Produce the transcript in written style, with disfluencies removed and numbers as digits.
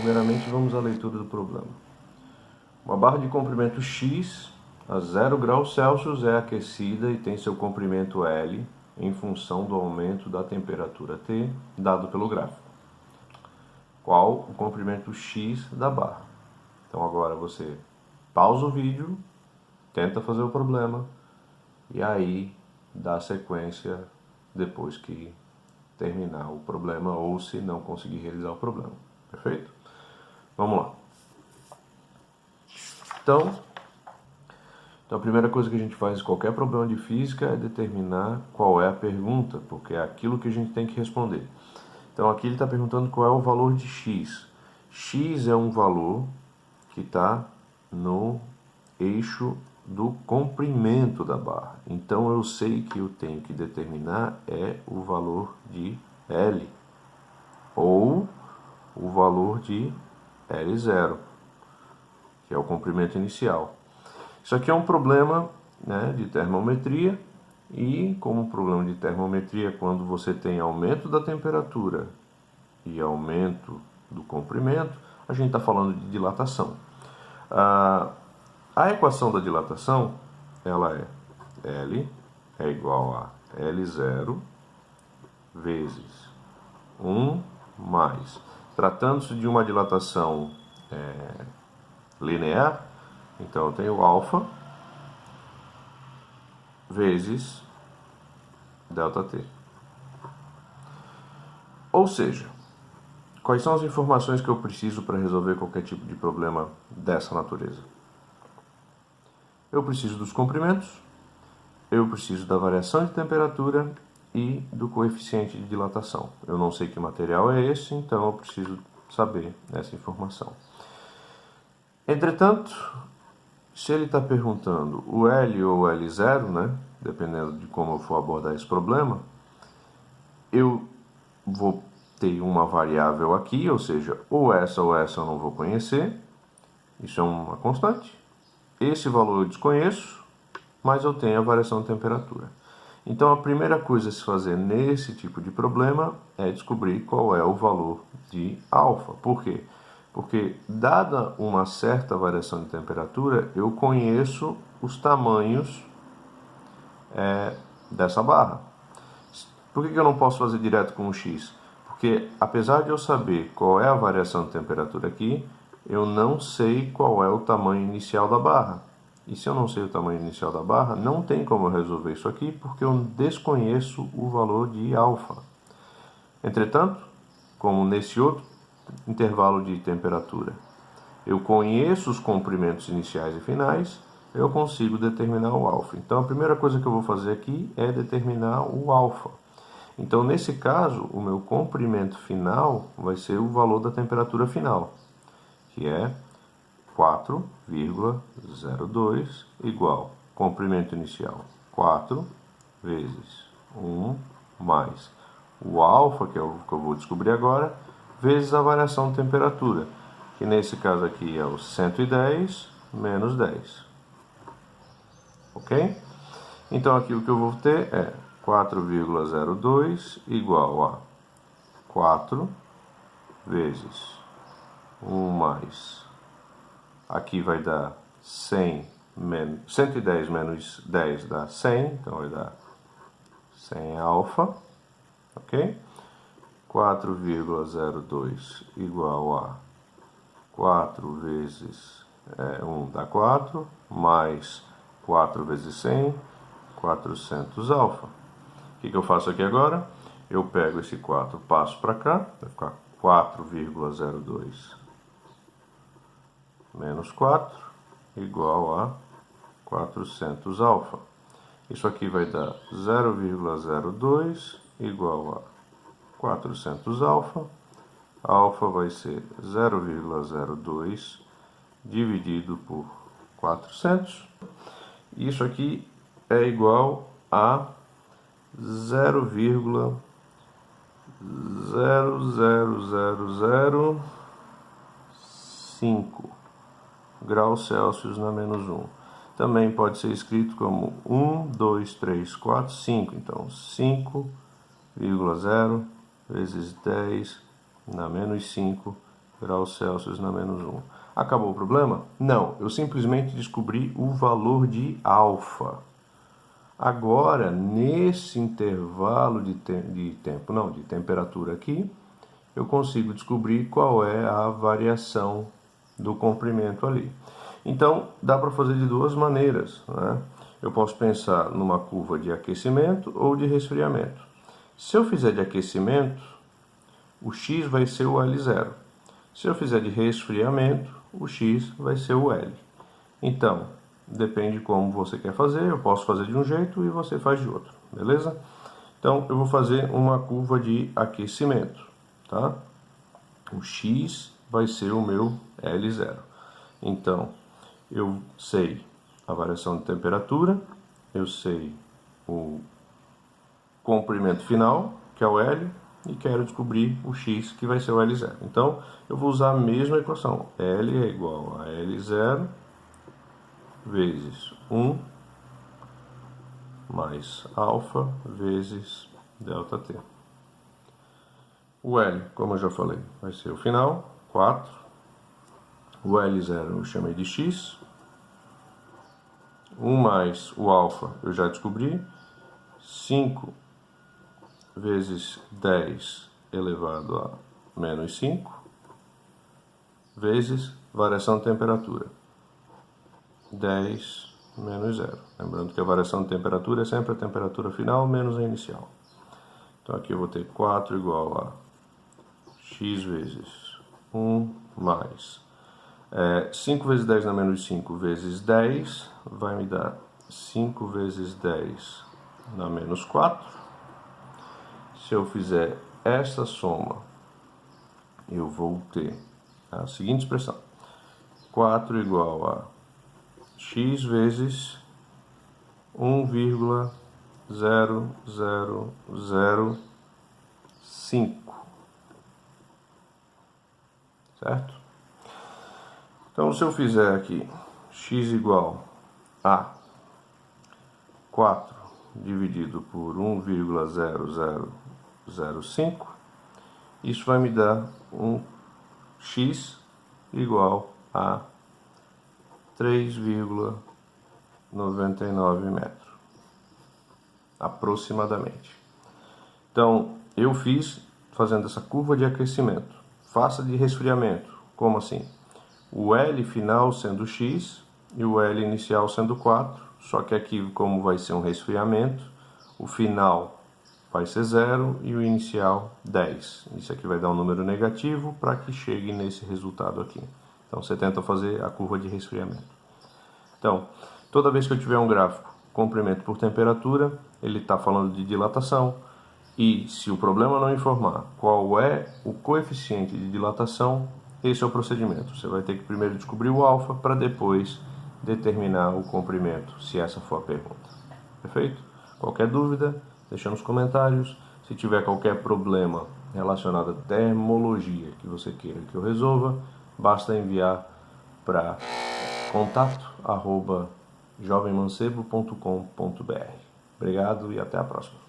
primeiramente vamos à leitura do problema. Uma barra de comprimento X a 0 graus Celsius é aquecida e tem seu comprimento L em função do aumento da temperatura T, dado pelo gráfico. Qual o comprimento X da barra? Então agora você pausa o vídeo, tenta fazer o problema e aí dá sequência depois que terminar o problema ou se não conseguir realizar o problema. Perfeito? Vamos lá. Então a primeira coisa que a gente faz em qualquer problema de física é determinar qual é a pergunta, porque é aquilo que a gente tem que responder. Então aqui ele está perguntando qual é o valor de x. X é um valor que está no eixo do comprimento da barra. Então eu sei que eu tenho que determinar o valor de L ou o valor de L0, que é o comprimento inicial. Isso aqui é um problema, né, de termometria, e como problema de termometria, quando você tem aumento da temperatura e aumento do comprimento, a gente está falando de dilatação. A equação da dilatação, ela é L é igual a L0 vezes 1 mais, tratando-se de uma dilatação linear, então eu tenho alfa vezes ΔT. Ou seja, quais são as informações que eu preciso para resolver qualquer tipo de problema dessa natureza? Eu preciso dos comprimentos, eu preciso da variação de temperatura e do coeficiente de dilatação. Eu não sei que material é esse, então eu preciso saber essa informação. Entretanto, se ele está perguntando o L ou o L0, né, dependendo de como eu for abordar esse problema, eu vou ter uma variável aqui, ou seja, ou essa eu não vou conhecer, isso é uma constante. Esse valor eu desconheço, mas eu tenho a variação de temperatura. Então a primeira coisa a se fazer nesse tipo de problema é descobrir qual é o valor de alfa. Por quê? Porque dada uma certa variação de temperatura, eu conheço os tamanhos dessa barra. Por que eu não posso fazer direto com o x? Porque apesar de eu saber qual é a variação de temperatura aqui, eu não sei qual é o tamanho inicial da barra. E se eu não sei o tamanho inicial da barra, não tem como eu resolver isso aqui, porque eu desconheço o valor de alfa. Entretanto, como nesse outro intervalo de temperatura, eu conheço os comprimentos iniciais e finais, eu consigo determinar o alfa. Então a primeira coisa que eu vou fazer aqui é determinar o alfa. Então nesse caso, o meu comprimento final vai ser o valor da temperatura final, que é 4,02 igual comprimento inicial 4 vezes 1 mais o alfa, que é o que eu vou descobrir agora, vezes a variação de temperatura, que nesse caso aqui é o 110 menos 10. Ok? Então aqui o que eu vou ter é 4,02 igual a 4 vezes 1 mais, aqui vai dar 110 menos 10 dá 100, então vai dar 100 alfa, ok? 4,02 igual a 4 vezes 1 dá 4, mais 4 vezes 100, 400 alfa. O que eu faço aqui agora? Eu pego esse 4, passo para cá, vai ficar 4,02 menos 4 igual a 400 alfa. Isso aqui vai dar 0,02 igual a 400 alfa. Alfa vai ser 0,02 dividido por 400. Isso aqui é igual a 0,00005 graus Celsius na menos 1. Também pode ser escrito como 1, 2, 3, 4, 5. Então, 5,0 vezes 10 na menos 5 graus Celsius na menos 1. Acabou o problema? Não, eu simplesmente descobri o valor de alfa. Agora, nesse intervalo de temperatura aqui, eu consigo descobrir qual é a variação do comprimento ali. Então, dá para fazer de duas maneiras, né? Eu posso pensar numa curva de aquecimento ou de resfriamento. Se eu fizer de aquecimento, o x vai ser o L0. Se eu fizer de resfriamento, o x vai ser o L. Então, depende de como você quer fazer, eu posso fazer de um jeito e você faz de outro, beleza? Então, eu vou fazer uma curva de aquecimento, tá? O x vai ser o meu L0. Então, eu sei a variação de temperatura, eu sei o comprimento final, que é o L, e quero descobrir o x, que vai ser o L0. Então, eu vou usar a mesma equação. L é igual a L0 vezes 1 mais alfa vezes ΔT. O L, como eu já falei, vai ser o final, 4. O L0 eu chamei de x. 1 mais o alfa eu já descobri. 5 vezes 10 elevado a menos 5 vezes variação de temperatura. 10 menos 0. Lembrando que a variação de temperatura é sempre a temperatura final menos a inicial. Então aqui eu vou ter 4 igual a x vezes 1 mais 5 vezes 10 na menos 5 vezes 10 vai me dar 5 vezes 10 na menos 4. Se eu fizer essa soma, eu vou ter a seguinte expressão. 4 igual a x vezes 1,0005. Certo? Então, se eu fizer aqui x igual a 4 dividido por 1,0005, isso vai me dar um x igual a 3,99 metros, aproximadamente. Então, eu fiz fazendo essa curva de aquecimento. Faça de resfriamento. Como assim? O L final sendo x e o L inicial sendo 4, só que aqui, como vai ser um resfriamento, o final vai ser 0 e o inicial 10. Isso aqui vai dar um número negativo para que chegue nesse resultado aqui. Então, você tenta fazer a curva de resfriamento. Então, toda vez que eu tiver um gráfico comprimento por temperatura, ele está falando de dilatação. E se o problema não informar qual é o coeficiente de dilatação, esse é o procedimento. Você vai ter que primeiro descobrir o alfa para depois determinar o comprimento, se essa for a pergunta. Perfeito? Qualquer dúvida, deixa nos comentários. Se tiver qualquer problema relacionado à termologia que você queira que eu resolva, basta enviar para contato@jovemmancebo.com.br. Obrigado e até a próxima.